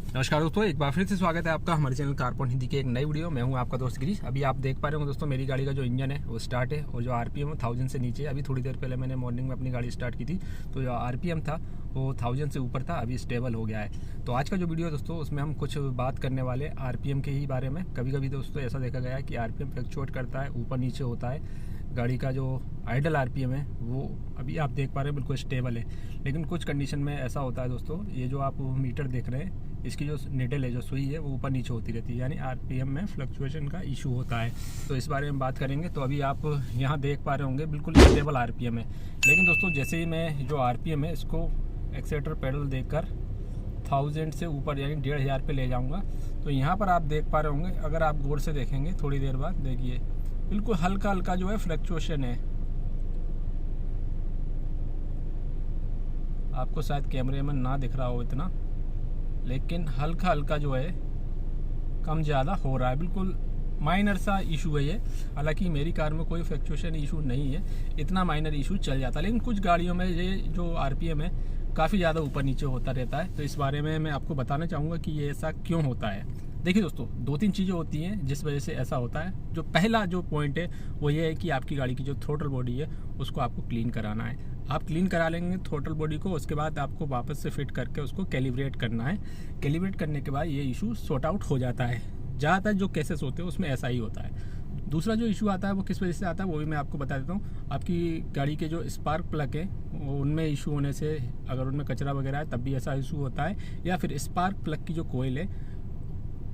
नमस्कार दोस्तों, एक बार फिर से स्वागत है आपका हमारे चैनल कार पॉइंट हिंदी के एक नई वीडियो। मैं हूं आपका दोस्त गिरीश। अभी आप देख पा रहे हो दोस्तों, मेरी गाड़ी का जो इंजन है वो स्टार्ट है और जो आरपीएम है 1000 से नीचे। अभी थोड़ी देर पहले मैंने मॉर्निंग में अपनी गाड़ी स्टार्ट की थी तो जो आरपीएम था वो 1000 से ऊपर था, अभी स्टेबल हो गया है। तो आज का जो वीडियो है दोस्तों, उसमें हम कुछ बात करने वाले आरपीएम के ही बारे में। कभी कभी दोस्तों ऐसा देखा गया है कि आरपीएम फ्लक्चुएट करता है, ऊपर नीचे होता है। गाड़ी का जो आइडल आरपीएम है वो अभी आप देख पा रहे हैं बिल्कुल स्टेबल है, लेकिन कुछ कंडीशन में ऐसा होता है दोस्तों, ये जो आप मीटर देख रहे हैं इसकी जो निडल है, जो सुई है, वो ऊपर नीचे होती रहती है, यानी आरपीएम में फ्लक्चुएशन का इशू होता है। तो इस बारे में बात करेंगे। तो अभी आप यहाँ देख पा रहे होंगे बिल्कुल स्टेबल आरपीएम है, लेकिन दोस्तों जैसे ही मैं जो आरपीएम है इसको एक्सेलेरेटर पेडल देकर 1000 से ऊपर यानी 1500 पे ले जाऊँगा तो यहाँ पर आप देख पा रहे होंगे, अगर आप गौर से देखेंगे थोड़ी देर बाद, देखिए बिल्कुल हल्का हल्का जो है फ्लक्चुएशन है। आपको शायद कैमरे में ना दिख रहा हो इतना, लेकिन हल्का हल्का जो है कम ज़्यादा हो रहा है, बिल्कुल माइनर सा इशू है ये। हालांकि मेरी कार में कोई फ्लक्चुएशन इशू नहीं है, इतना माइनर इशू चल जाता है, लेकिन कुछ गाड़ियों में ये जो आरपीएम है काफ़ी ज़्यादा ऊपर नीचे होता रहता है। तो इस बारे में मैं आपको बताना चाहूँगा कि ये ऐसा क्यों होता है। देखिए दोस्तों, 2-3 चीज़ें होती हैं जिस वजह से ऐसा होता है। जो पहला जो पॉइंट है वो ये है कि आपकी गाड़ी की जो थ्रोटल बॉडी है उसको आपको क्लीन कराना है। आप क्लीन करा लेंगे थ्रोटल बॉडी को, उसके बाद आपको वापस से फिट करके उसको कैलिब्रेट करना है। कैलिब्रेट करने के बाद ये इशू सॉर्ट आउट हो जाता है। ज़्यादातर जो केसेस होते हैं उसमें ऐसा ही होता है। दूसरा जो इशू आता है वो किस वजह से आता है वो भी मैं आपको बता देता हूँ। आपकी गाड़ी के जो स्पार्क प्लग है उनमें इशू होने से, अगर उनमें कचरा वगैरह है तब भी ऐसा इशू होता है, या फिर स्पार्क प्लग की जो कोयल है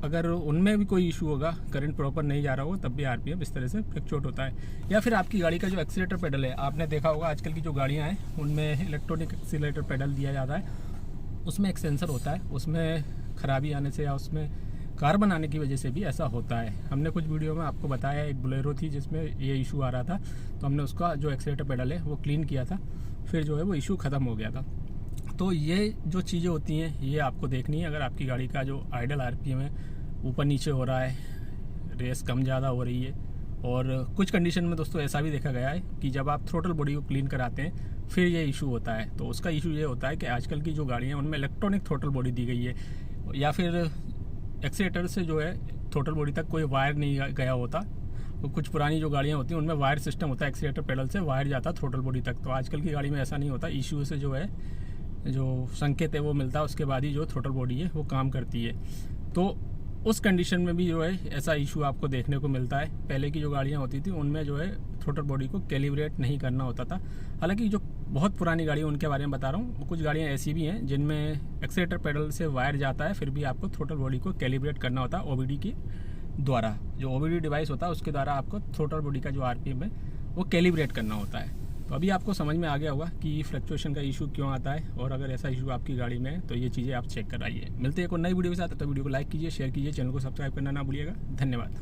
अगर उनमें भी कोई इशू होगा, करंट प्रॉपर नहीं जा रहा हो, तब भी आरपीएम इस तरह से फ्लक्चुएट होता है। या फिर आपकी गाड़ी का जो एक्सीलेटर पेडल है, आपने देखा होगा आजकल की जो गाड़ियाँ हैं उनमें इलेक्ट्रॉनिक एक्सीलेटर पेडल दिया जाता है, उसमें एक सेंसर होता है, उसमें खराबी आने से या उसमें कार्बन आने की वजह से भी ऐसा होता है। हमने कुछ वीडियो में आपको बताया, एक बोलेरो थी जिसमें ये इशू आ रहा था, तो हमने उसका जो एक्सीलेटर पेडल है वो क्लीन किया था, फिर जो है वो इशू ख़त्म हो गया था। तो ये जो चीज़ें होती हैं ये आपको देखनी है। अगर आपकी गाड़ी का जो आइडल आरपीएम है ऊपर नीचे हो रहा है, रेस कम ज़्यादा हो रही है, और कुछ कंडीशन में दोस्तों ऐसा भी देखा गया है कि जब आप थ्रोटल बॉडी को क्लीन कराते हैं फिर ये इशू होता है। तो उसका इशू ये होता है कि आजकल की जो गाड़ियाँ हैं उनमें इलेक्ट्रॉनिक थ्रोटल बॉडी दी गई है, या फिर एक्सीलेटर से जो है थ्रोटल बॉडी तक कोई वायर नहीं गया होता। तो कुछ पुरानी जो गाड़ियाँ होती हैं उनमें वायर सिस्टम होता है, एक्सीलेटर पेडल से वायर जाता है थ्रोटल बॉडी तक। तो आजकल की गाड़ी में ऐसा नहीं होता, इशू से जो है जो संकेत है वो मिलता है, उसके बाद ही जो थ्रोटल बॉडी है वो काम करती है। तो उस कंडीशन में भी जो है ऐसा इशू आपको देखने को मिलता है। पहले की जो गाड़ियाँ होती थी उनमें जो है थ्रोटल बॉडी को कैलिब्रेट नहीं करना होता था। हालांकि जो बहुत पुरानी गाड़ी है उनके बारे में बता रहा हूँ, कुछ गाड़ियाँ ऐसी भी हैं जिनमें एक्सीलेटर पेडल से वायर जाता है, फिर भी आपको थ्रोटल बॉडी को कैलिब्रेट करना होता है ओबीडी के द्वारा। जो ओबीडी डिवाइस होता है उसके द्वारा आपको थ्रोटल बॉडी का जो आरपीएम है वो कैलिब्रेट करना होता है। तो अभी आपको समझ में आ गया होगा कि फ्लक्चुएशन का इशू क्यों आता है, और अगर ऐसा इशू आपकी गाड़ी में है तो ये चीज़ें आप चेक कराइए। मिलते हैं एक और नई वीडियो के साथ, तो वीडियो को लाइक कीजिए, शेयर कीजिए, चैनल को सब्सक्राइब करना ना भूलिएगा। धन्यवाद।